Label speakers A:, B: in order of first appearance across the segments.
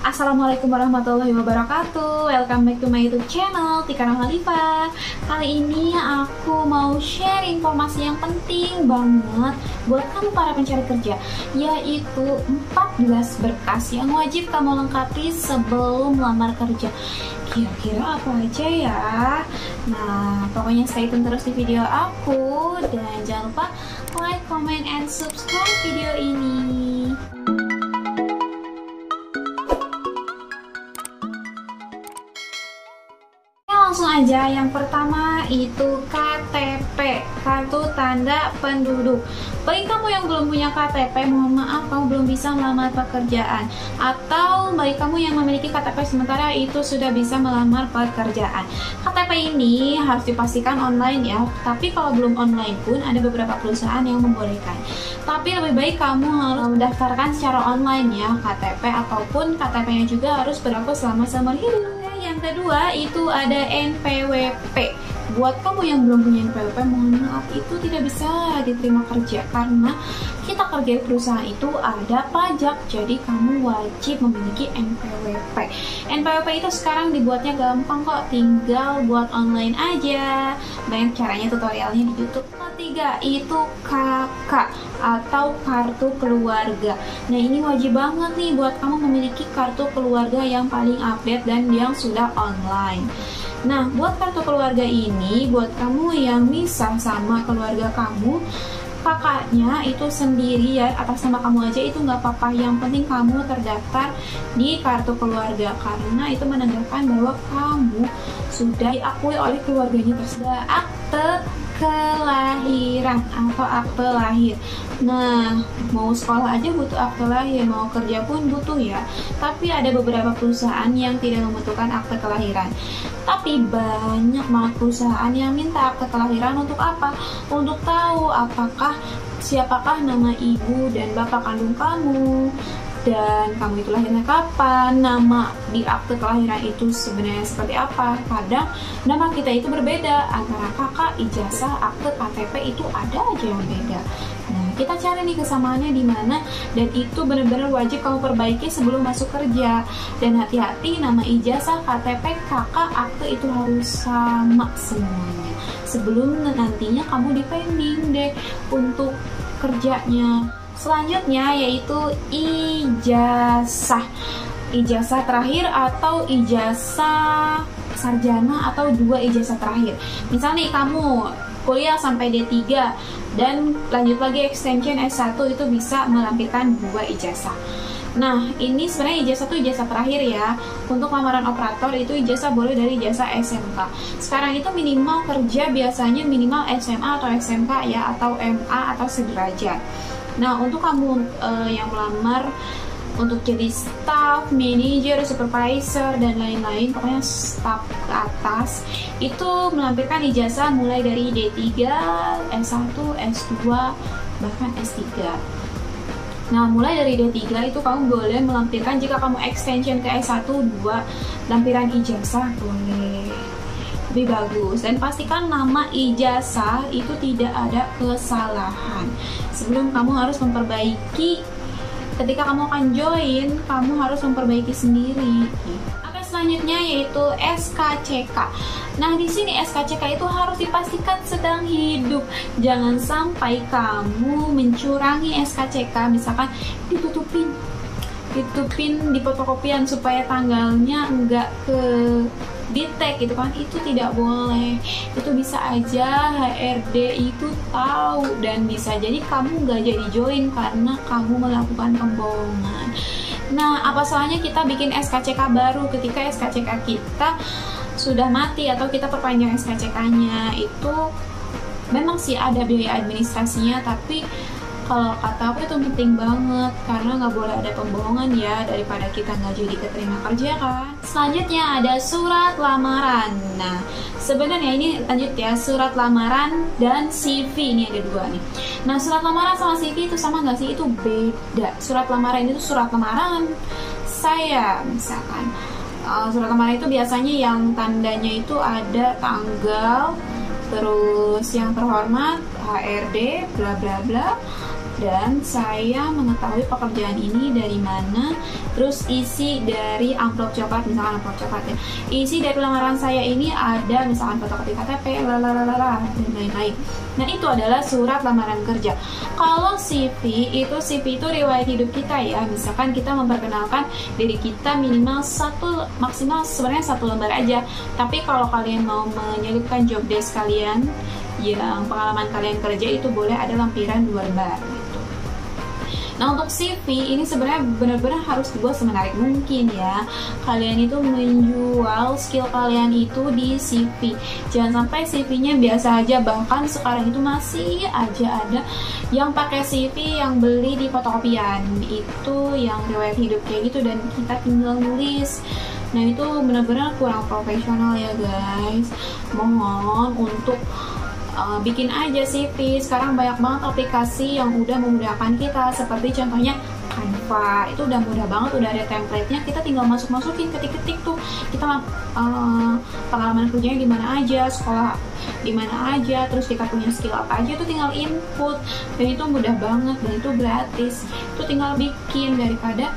A: Assalamualaikum warahmatullahi wabarakatuh. Welcome back to my YouTube channel Tika Rahmalifa. Kali ini aku mau share informasi yang penting banget buat kamu para pencari kerja, yaitu 14 berkas yang wajib kamu lengkapi sebelum melamar kerja. Kira-kira apa aja ya? Nah, pokoknya stay tune terus di video aku, dan jangan lupa like, comment, and subscribe video ini. Langsung aja, yang pertama itu KTP, kartu tanda penduduk. Bagi kamu yang belum punya KTP, mohon maaf, kamu belum bisa melamar pekerjaan. Atau bagi kamu yang memiliki KTP sementara, itu sudah bisa melamar pekerjaan. KTP ini harus dipastikan online ya, tapi kalau belum online pun ada beberapa perusahaan yang membolehkan. Tapi lebih baik kamu harus mendaftarkan secara online ya, KTP, ataupun KTP-nya juga harus berlaku selama seumur hidup. Yang kedua itu ada NPWP. Buat kamu yang belum punya NPWP, mohon maaf, itu tidak bisa diterima kerja karena kita kerja di perusahaan itu ada pajak, jadi kamu wajib memiliki NPWP. NPWP itu sekarang dibuatnya gampang kok, tinggal buat online aja, banyak caranya, tutorialnya di YouTube. Ketiga itu KK atau kartu keluarga. Nah, ini wajib banget nih buat kamu memiliki kartu keluarga yang paling update dan yang sudah online. Nah, buat kartu keluarga ini, buat kamu yang misah sama keluarga kamu, kakaknya itu sendiri ya, atas nama kamu aja itu nggak apa-apa. Yang penting kamu terdaftar di kartu keluarga, karena itu menandakan bahwa kamu sudah diakui oleh keluarganya tersebut. Akte kelahiran atau akte lahir. Nah, mau sekolah aja butuh akte lahir, mau kerja pun butuh ya. Tapi ada beberapa perusahaan yang tidak membutuhkan akte kelahiran. Tapi banyak banget perusahaan yang minta akte kelahiran untuk apa? Untuk tahu siapakah nama ibu dan bapak kandung kamu, dan kamu itu lahirnya kapan, nama di akte kelahiran itu sebenarnya seperti apa. Kadang nama kita itu berbeda antara kakak, ijazah, akte, KTP, itu ada aja yang beda. Nah, kita cari nih kesamaannya di mana, dan itu benar-benar wajib kamu perbaiki sebelum masuk kerja. Dan hati-hati, nama ijazah, KTP, kakak, akte itu harus sama semuanya sebelum nantinya kamu dipending deh untuk kerjanya. Selanjutnya yaitu ijazah. Ijazah terakhir atau ijazah sarjana atau 2 ijazah terakhir. Misal nih kamu kuliah sampai D3 dan lanjut lagi extension S1, itu bisa melampirkan 2 ijazah. Nah, ini sebenarnya ijazah itu ijazah terakhir ya. Untuk lamaran operator itu ijazah boleh dari ijazah SMK. Sekarang itu minimal kerja biasanya minimal SMA atau SMK ya, atau MA atau sederajat. Nah, untuk kamu yang melamar untuk jadi staff, manager, supervisor, dan lain-lain, pokoknya staff ke atas, itu melampirkan ijazah mulai dari D3, S1, S2, bahkan S3. Nah, mulai dari D3 itu kamu boleh melampirkan, jika kamu extension ke S1, 2 lampiran ijazah boleh. Lebih bagus, dan pastikan nama ijazah itu tidak ada kesalahan. Sebelum kamu harus memperbaiki, ketika kamu akan join, kamu harus memperbaiki sendiri. Oke, selanjutnya yaitu SKCK. Nah, di sini SKCK itu harus dipastikan sedang hidup. Jangan sampai kamu mencurangi SKCK, misalkan ditutupin di fotokopian supaya tanggalnya enggak ke di-tag gitu kan, itu tidak boleh. Itu bisa aja HRD itu tahu, dan bisa jadi kamu nggak jadi join karena kamu melakukan pembohongan. Nah, apa salahnya kita bikin SKCK baru ketika SKCK kita sudah mati atau kita perpanjang SKCK-nya? Itu memang sih ada biaya administrasinya, tapi kalau kata aku itu penting banget, karena nggak boleh ada pembohongan ya, daripada kita nggak jadi keterima kerja kan. Selanjutnya ada surat lamaran. Nah, sebenarnya ini lanjut ya, surat lamaran dan CV, ini ada 2 nih. Nah, surat lamaran sama CV itu sama nggak sih? Itu beda. Surat lamaran itu surat lamaran saya, misalkan surat lamaran itu biasanya yang tandanya itu ada tanggal, terus yang terhormat, HRD, bla bla bla, dan saya mengetahui pekerjaan ini dari mana, terus isi dari amplop coklat, misalkan amplop coklat ya, isi dari lamaran saya ini ada misalkan fotokopi KTP, lalalala, dan lain-lain. Nah, itu adalah surat lamaran kerja. Kalau CV itu riwayat hidup kita ya, misalkan kita memperkenalkan diri kita minimal maksimal sebenarnya 1 lembar aja. Tapi kalau kalian mau menyelipkan job desk kalian yang pengalaman kalian kerja, itu boleh ada lampiran 2 lembar gitu. Nah, untuk CV ini sebenarnya benar-benar harus dibuat semenarik mungkin ya. Kalian itu menjual skill kalian itu di CV. Jangan sampai CV-nya biasa aja, bahkan sekarang itu masih aja ada yang pakai CV yang beli di fotokopian. Itu yang riwayat hidup kayak gitu dan kita tinggal nulis. Nah, itu benar-benar kurang profesional ya guys. Mohon untuk bikin aja CV. Sekarang banyak banget aplikasi yang udah memudahkan kita, seperti contohnya Canva. Itu udah mudah banget, udah ada template-nya, kita tinggal masukin, ketik-ketik tuh kita pengalaman kerjanya di mana aja, sekolah di mana aja, terus kita punya skill apa aja, itu tinggal input, dan itu mudah banget dan itu gratis. Itu tinggal bikin, daripada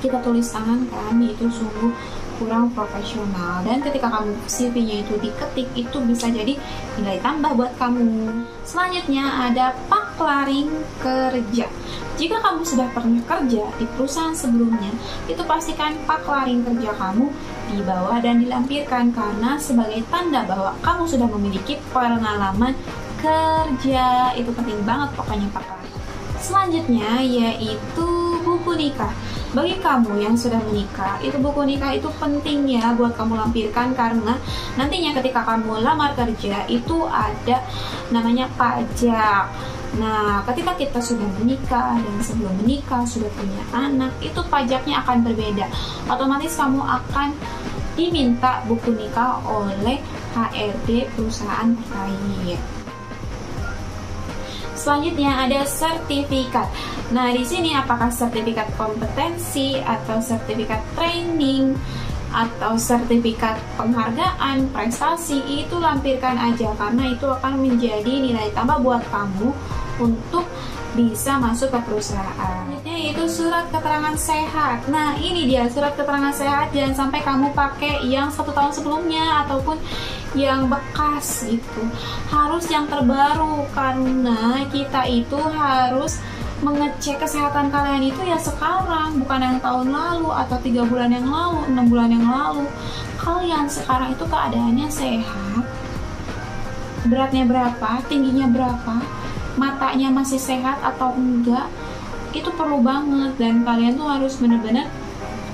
A: kita tulis tangan kan, itu sungguh kurang profesional. Dan ketika kamu CV-nya itu diketik, itu bisa jadi nilai tambah buat kamu. Selanjutnya ada paklaring kerja. Jika kamu sudah pernah kerja di perusahaan sebelumnya, itu pastikan paklaring kerja kamu dibawa dan dilampirkan, karena sebagai tanda bahwa kamu sudah memiliki pengalaman kerja. Itu penting banget pokoknya paklaring. Selanjutnya yaitu buku nikah. Bagi kamu yang sudah menikah, itu buku nikah itu penting ya buat kamu lampirkan, karena nantinya ketika kamu lamar kerja itu ada namanya pajak. Nah, ketika kita sudah menikah dan sebelum menikah sudah punya anak, itu pajaknya akan berbeda. Otomatis kamu akan diminta buku nikah oleh HRD perusahaan terkait. Selanjutnya ada sertifikat. Nah, di sini apakah sertifikat kompetensi atau sertifikat training atau sertifikat penghargaan prestasi, itu lampirkan aja, karena itu akan menjadi nilai tambah buat kamu untuk bisa masuk ke perusahaan. Yaitu surat keterangan sehat. Nah, ini dia surat keterangan sehat. Jangan sampai kamu pakai yang 1 tahun sebelumnya ataupun yang bekas gitu. Harus yang terbaru, karena kita itu harus mengecek kesehatan kalian itu ya sekarang, bukan yang tahun lalu atau 3 bulan yang lalu, 6 bulan yang lalu. Kalian sekarang itu keadaannya sehat, beratnya berapa, tingginya berapa, matanya masih sehat atau enggak, itu perlu banget. Dan kalian tuh harus bener-bener,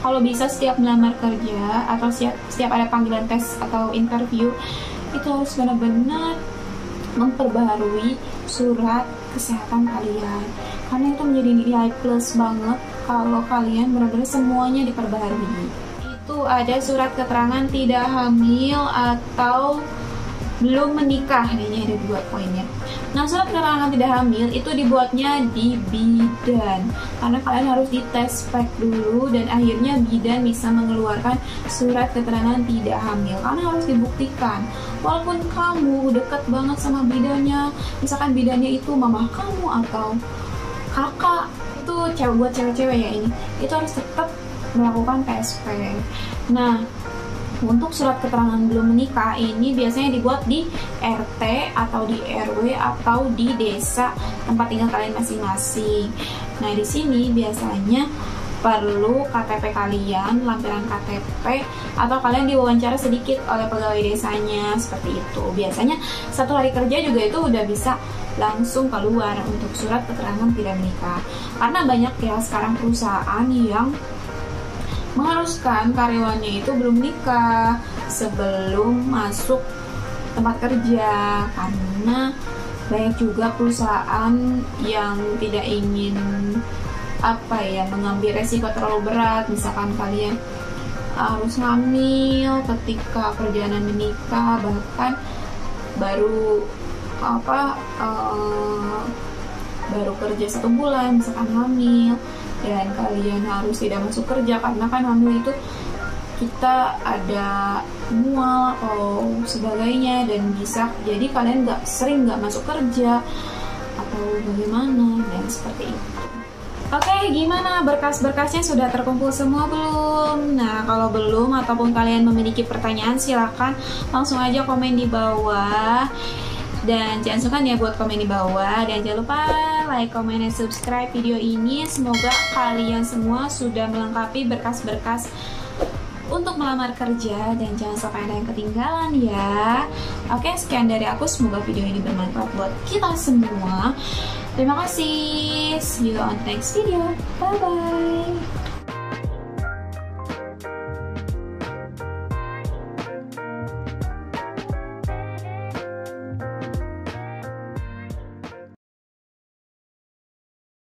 A: kalau bisa setiap melamar kerja atau setiap ada panggilan tes atau interview, itu harus benar-benar memperbaharui surat kesehatan kalian, karena itu menjadi nilai plus banget kalau kalian benar-benar semuanya diperbaharui. Itu ada surat keterangan tidak hamil atau belum menikah, ini ada 2 poinnya. Nah, surat keterangan tidak hamil itu dibuatnya di bidan, karena kalian harus dites spek dulu dan akhirnya bidan bisa mengeluarkan surat keterangan tidak hamil, karena harus dibuktikan. Walaupun kamu deket banget sama bidannya, misalkan bidannya itu mama kamu atau kakak, itu buat cewek-cewek ya, itu harus tetap melakukan TSP. Nah, untuk surat keterangan belum menikah ini biasanya dibuat di RT atau di RW atau di desa tempat tinggal kalian masing-masing. Nah, di sini biasanya perlu KTP kalian, lampiran KTP, atau kalian diwawancara sedikit oleh pegawai desanya, seperti itu. Biasanya 1 hari kerja juga itu udah bisa langsung keluar untuk surat keterangan tidak menikah. Karena banyak ya sekarang perusahaan yang mengharuskan karyawannya itu belum nikah sebelum masuk tempat kerja, karena banyak juga perusahaan yang tidak ingin mengambil resiko terlalu berat. Misalkan kalian harus hamil ketika perjalanan menikah, bahkan baru baru kerja 1 bulan misalkan hamil, dan kalian harus tidak masuk kerja, karena kan hamil itu kita ada mual atau sebagainya, dan bisa jadi kalian sering nggak masuk kerja, atau bagaimana dan seperti itu. Oke, gimana berkas-berkasnya sudah terkumpul semua belum? Nah, kalau belum ataupun kalian memiliki pertanyaan, silahkan langsung aja komen di bawah. Dan jangan sungkan ya buat komen di bawah. Dan jangan lupa like, comment, dan subscribe video ini. Semoga kalian semua sudah melengkapi berkas-berkas untuk melamar kerja. Dan jangan sampai ada yang ketinggalan ya. Oke, sekian dari aku. Semoga video ini bermanfaat buat kita semua. Terima kasih. See you on next video. Bye bye.